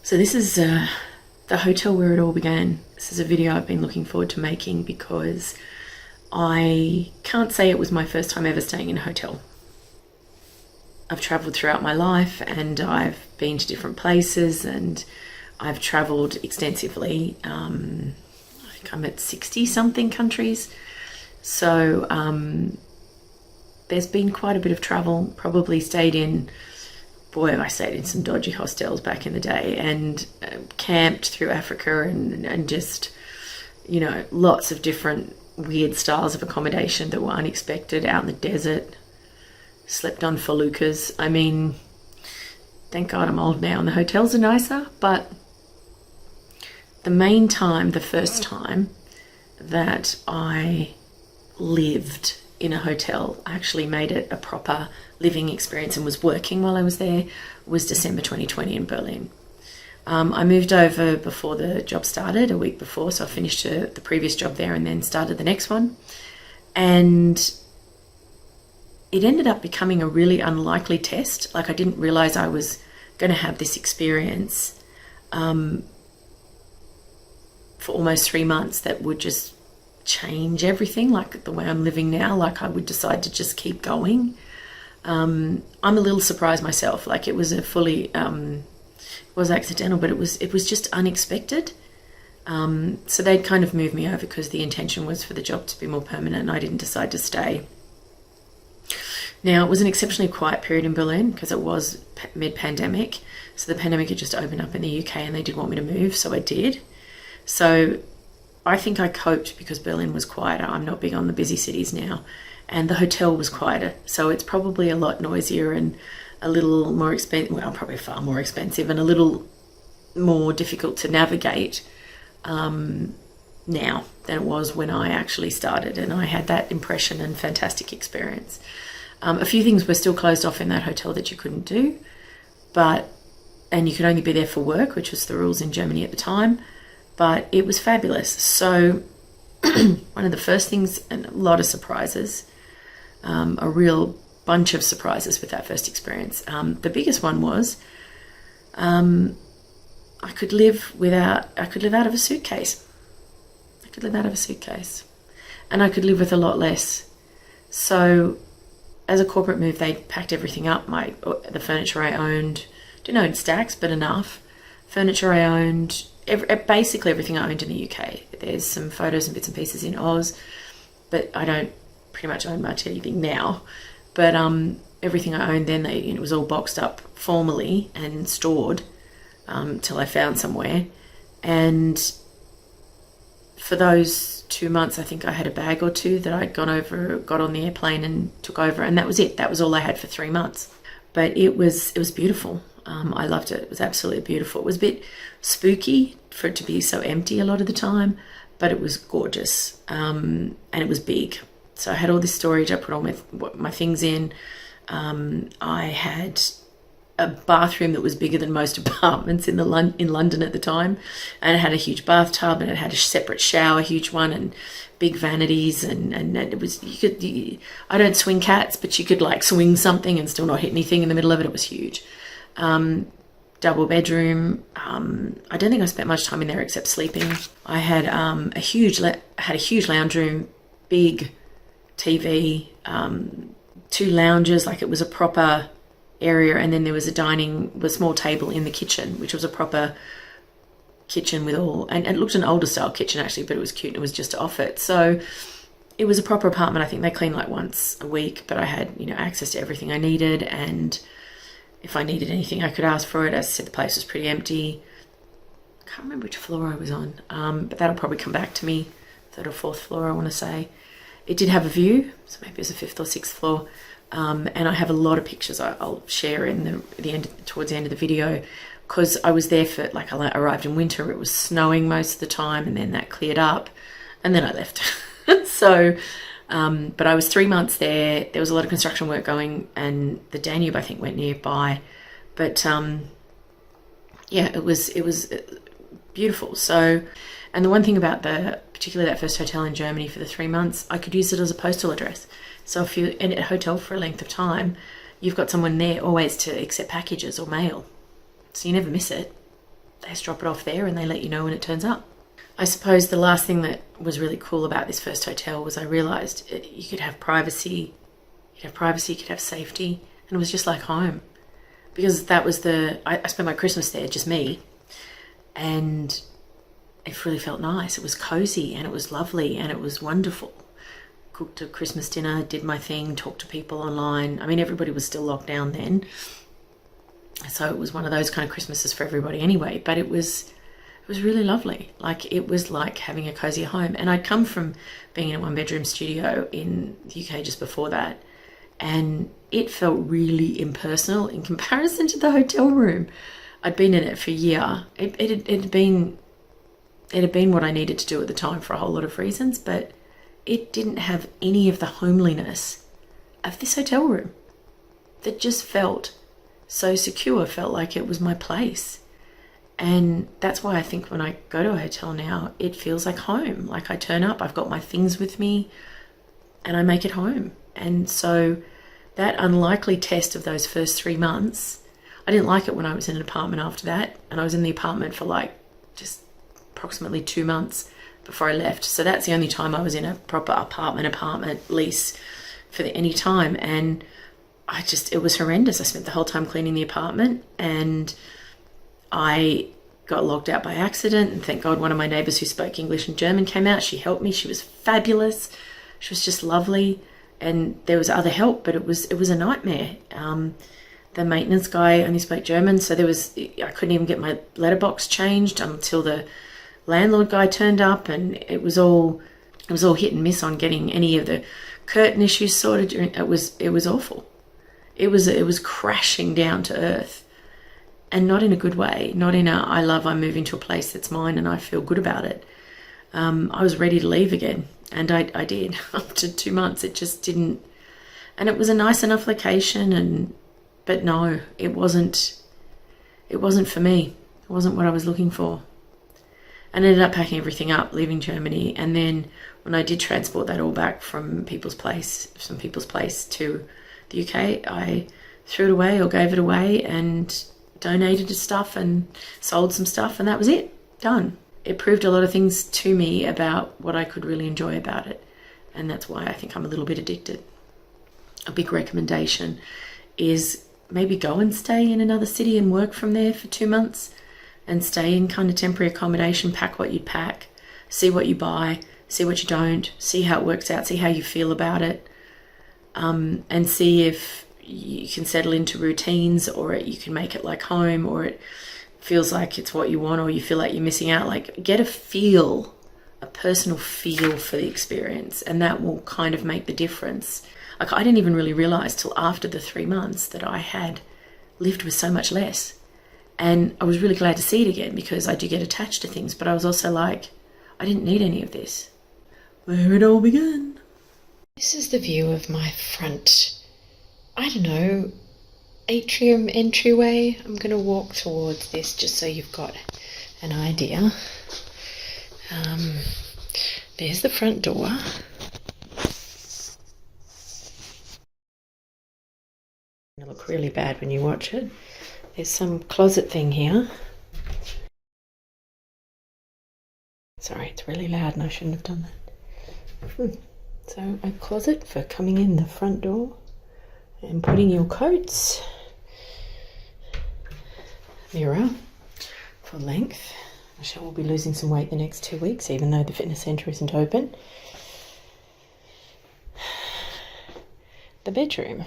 So this is the hotel where it all began. This is a video I've been looking forward to making because I can't say it was my first time ever staying in a hotel. I've travelled throughout my life and I've been to different places and I've travelled extensively. I think I'm at 60 something countries. So there's been quite a bit of travel. Probably stayed in, I stayed in some dodgy hostels back in the day and camped through Africa and just, you know, lots of different weird styles of accommodation that were unexpected out in the desert. Slept on feluccas. I mean, thank God I'm old now and the hotels are nicer, but the first time that I lived in a hotel, actually made it a proper living experience and was working while I was there, was December 2020 in Berlin. I moved over before the job started, a week before, so I finished the previous job there and then started the next one. And it ended up becoming a really unlikely test. Like, I didn't realize I was going to have this experience for almost 3 months that would just change everything, like the way I'm living now. Like, I would decide to just keep going. I'm a little surprised myself. Like, it was a fully was accidental, but it was just unexpected. So they'd kind of moved me over because the intention was for the job to be more permanent and I didn't decide to stay. Now, it was an exceptionally quiet period in Berlin because it was mid-pandemic. So the pandemic had just opened up in the UK and they did want me to move, so I did. So I think I coped because Berlin was quieter. I'm not big on the busy cities now. And the hotel was quieter. So it's probably a lot noisier and a little more expensive. Well, probably far more expensive and a little more difficult to navigate now than it was when I actually started. And I had that impression and fantastic experience. A few things were still closed off in that hotel that you couldn't do. And you could only be there for work, which was the rules in Germany at the time. But it was fabulous. So one of the first things, and a lot of surprises, a real bunch of surprises with that first experience. The biggest one was I could live out of a suitcase. And I could live with a lot less. So as a corporate move, they packed everything up. The furniture I owned, didn't own stacks, but enough. Furniture I owned, basically everything I owned in the UK. There's some photos and bits and pieces in Oz, but I don't pretty much own much anything now. But everything I owned then, it was all boxed up formally and stored till I found somewhere. And for those 2 months, I think I had a bag or two that I'd got on the airplane and took over, and that was it. That was all I had for 3 months. But it was beautiful. I loved it. It was absolutely beautiful. It was a bit spooky for it to be so empty a lot of the time, but it was gorgeous. And it was big. So I had all this storage. I put all my things in. I had a bathroom that was bigger than most apartments in London at the time, and it had a huge bathtub and it had a separate shower, a huge one, and big vanities, and it was I don't swing cats, but you could like swing something and still not hit anything in the middle of it. It was huge. Double bedroom. I don't think I spent much time in there except sleeping. I had a huge lounge room, big TV, 2 lounges, like it was a proper area, and then there was a small table in the kitchen, which was a proper kitchen with and it looked an older style kitchen actually, but it was cute and it was just off it. So it was a proper apartment. I think they cleaned like once a week, but I had, access to everything I needed, and if I needed anything I could ask for it. As I said, the place was pretty empty. I can't remember which floor I was on, but that'll probably come back to me. 3rd or 4th floor, I want to say. It did have a view, so maybe it was the 5th or 6th floor. And I have a lot of pictures I'll share in towards the end of the video, because I was there for, I arrived in winter. It was snowing most of the time, and then that cleared up, and then I left. So, but I was 3 months there. There was a lot of construction work going, and the Danube, I think, went nearby. But yeah, it was beautiful. So, and the one thing about particularly that first hotel in Germany for the 3 months, I could use it as a postal address. So if you're in a hotel for a length of time, you've got someone there always to accept packages or mail. So you never miss it. they just drop it off there and they let you know when it turns up. I suppose the last thing that was really cool about this first hotel was I realised you could have privacy, you could have safety, and it was just like home. Because that was I spent my Christmas there, just me, and it really felt nice. It was cozy and it was lovely and it was wonderful. Cooked a Christmas dinner, did my thing, talked to people online. I mean, everybody was still locked down then, so it was one of those kind of Christmases for everybody anyway, but it was really lovely. Like, it was like having a cozy home. And I'd come from being in a one-bedroom studio in the UK just before that, and it felt really impersonal in comparison to the hotel room. I'd been in it for a year. It had been what I needed to do at the time for a whole lot of reasons, but it didn't have any of the homeliness of this hotel room that just felt so secure, felt like it was my place. And that's why I think when I go to a hotel now, it feels like home. Like, I turn up, I've got my things with me, and I make it home. And so that unlikely test of those first 3 months, I didn't like it when I was in an apartment after that. And I was in the apartment for like just approximately 2 months before I left. So that's the only time I was in a proper apartment lease for any time. And it was horrendous. I spent the whole time cleaning the apartment, and I got locked out by accident. And thank God one of my neighbours who spoke English and German came out. She helped me. She was fabulous. She was just lovely. And there was other help, but it was a nightmare. The maintenance guy only spoke German, so I couldn't even get my letterbox changed until the landlord guy turned up, and it was all hit and miss on getting any of the curtain issues sorted. It was awful. It was crashing down to earth, and not in a good way. Not in I'm moving to a place that's mine and I feel good about it. I was ready to leave again, and I did. After 2 months, it just didn't. And it was a nice enough location, but no, it wasn't for me. It wasn't what I was looking for. And I ended up packing everything up, leaving Germany. And then when I did transport that all back from some people's place to the UK, I threw it away or gave it away and donated to stuff and sold some stuff, and that was it. Done. It proved a lot of things to me about what I could really enjoy about it. And that's why I think I'm a little bit addicted. A big recommendation is maybe go and stay in another city and work from there for 2 months, and stay in kind of temporary accommodation, pack what you'd pack, see what you buy, see what you don't, see how it works out, see how you feel about it, and see if you can settle into routines, or you can make it like home, or it feels like it's what you want, or you feel like you're missing out. Like, get a personal feel for the experience, and that will kind of make the difference. Like, I didn't even really realize till after the 3 months that I had lived with so much less. And I was really glad to see it again, because I do get attached to things, but I was also like, I didn't need any of this. Where it all began. This is the view of my front, atrium entryway. I'm going to walk towards this just so you've got an idea. There's the front door. It'll look really bad when you watch it. There's some closet thing here. Sorry, it's really loud and I shouldn't have done that. So a closet for coming in the front door and putting your coats. Mirror for length. Michelle will be losing some weight the next 2 weeks, even though the fitness centre isn't open. The bedroom.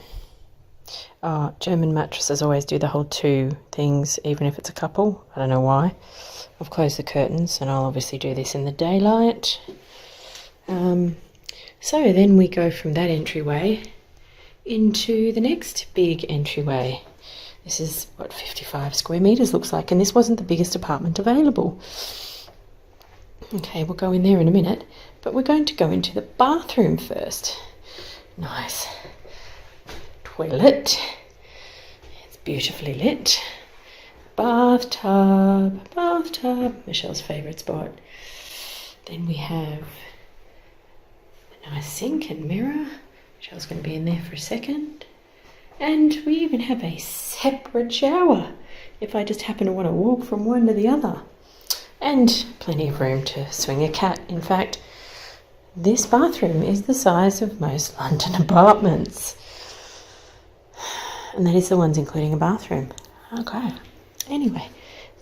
German mattresses always do the whole 2 things, even if it's a couple. I don't know why. I've closed the curtains, and I'll obviously do this in the daylight. So then we go from that entryway into the next big entryway. This is what 55 square metres looks like, and this wasn't the biggest apartment available. Okay, we'll go in there in a minute, but we're going to go into the bathroom first. Nice toilet. It's beautifully lit. Bathtub, Michelle's favourite spot. Then we have a nice sink and mirror. Michelle's going to be in there for a second. And we even have a separate shower. if I just happen to want to walk from one to the other. And plenty of room to swing a cat. In fact, this bathroom is the size of most London apartments. And that is the ones including a bathroom. Okay. Anyway,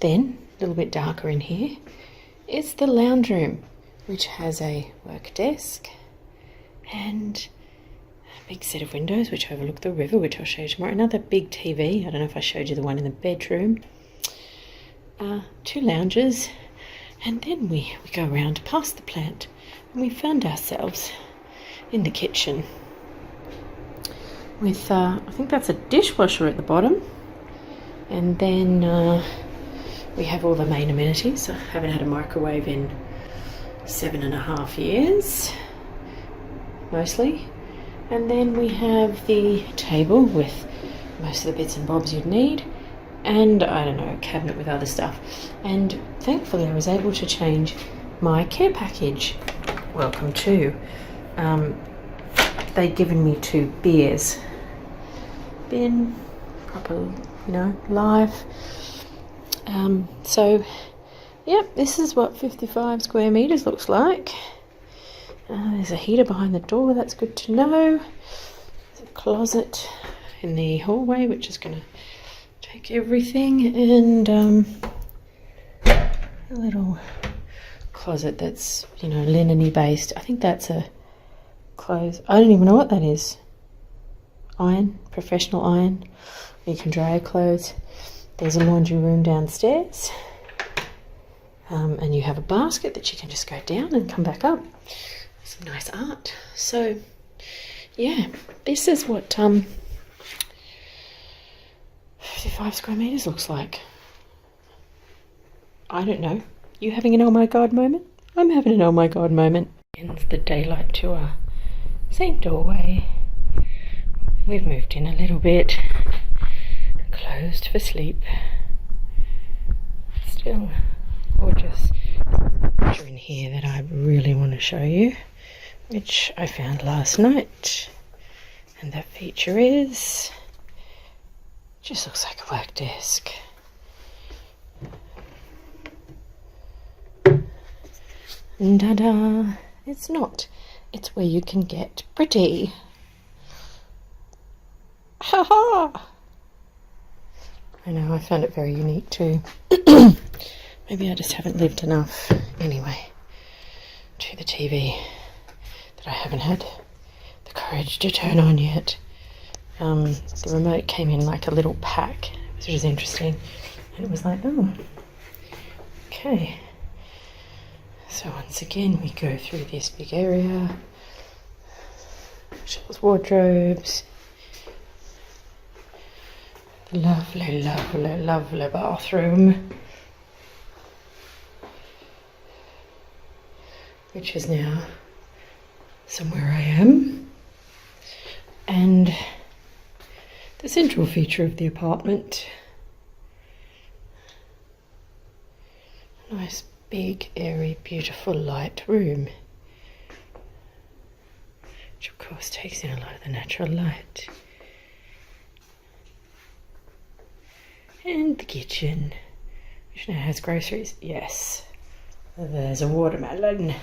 then, a little bit darker in here, is the lounge room, which has a work desk and a big set of windows which overlook the river, which I'll show you tomorrow. Another big TV. I don't know if I showed you the one in the bedroom. 2 lounges. And then we go around past the plant and we found ourselves in the kitchen with, I think that's a dishwasher at the bottom. And then we have all the main amenities. I haven't had a microwave in 7.5 years, mostly. And then we have the table with most of the bits and bobs you'd need. And, I don't know, a cabinet with other stuff. And thankfully I was able to change my care package. Welcome to. They'd given me 2 beers. Been proper, live. So, yep, this is what 55 square metres looks like. There's a heater behind the door, that's good to know. There's a closet in the hallway, which is going to take everything, and a little closet that's, linen-y based. I think that's a clothes. I don't even know what that is. Iron, professional iron. You can dry your clothes. There's a laundry room downstairs, and you have a basket that you can just go down and come back up. Some nice art. So, yeah, this is what 55 square metres looks like. I don't know. You having an oh my god moment? I'm having an oh my god moment. Ends the daylight tour. Same doorway. We've moved in a little bit. Closed for sleep. Still gorgeous. There's a picture in here that I really want to show you, which I found last night. And that feature is... just looks like a work desk. Da-da! It's not. It's where you can get pretty. Ha ha! I know, I found it very unique too. Maybe I just haven't lived enough. Anyway, to the TV that I haven't had the courage to turn on yet. The remote came in like a little pack, which was interesting, and it was like, oh, okay. So once again we go through this big area, shelves, wardrobes, the lovely, lovely, lovely bathroom, which is now somewhere I am, and the central feature of the apartment. Nice, big, airy, beautiful, light room, which of course takes in a lot of the natural light. And the kitchen, which now has groceries. Yes, there's a watermelon.